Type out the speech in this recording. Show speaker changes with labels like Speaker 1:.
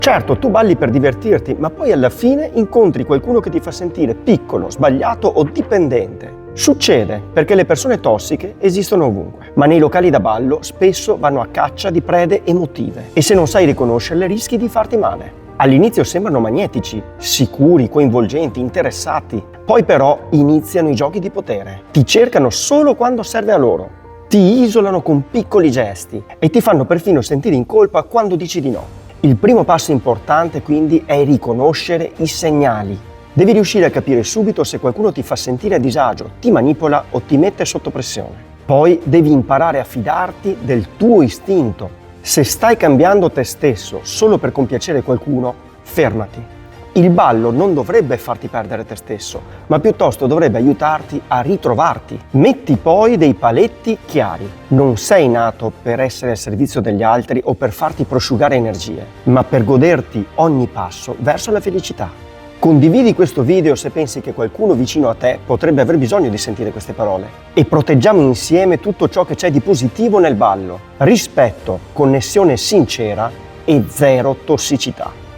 Speaker 1: Certo, tu balli per divertirti, ma poi alla fine incontri qualcuno che ti fa sentire piccolo, sbagliato o dipendente. Succede perché le persone tossiche esistono ovunque, ma nei locali da ballo spesso vanno a caccia di prede emotive e se non sai riconoscerle rischi di farti male. All'inizio sembrano magnetici, sicuri, coinvolgenti, interessati, poi però iniziano i giochi di potere. Ti cercano solo quando serve a loro, ti isolano con piccoli gesti e ti fanno perfino sentire in colpa quando dici di no. Il primo passo importante quindi è riconoscere i segnali. Devi riuscire a capire subito se qualcuno ti fa sentire a disagio, ti manipola o ti mette sotto pressione. Poi devi imparare a fidarti del tuo istinto. Se stai cambiando te stesso solo per compiacere qualcuno, fermati. Il ballo non dovrebbe farti perdere te stesso, ma piuttosto dovrebbe aiutarti a ritrovarti. Metti poi dei paletti chiari. Non sei nato per essere al servizio degli altri o per farti prosciugare energie, ma per goderti ogni passo verso la felicità. Condividi questo video se pensi che qualcuno vicino a te potrebbe aver bisogno di sentire queste parole. E proteggiamo insieme tutto ciò che c'è di positivo nel ballo. Rispetto, connessione sincera e zero tossicità.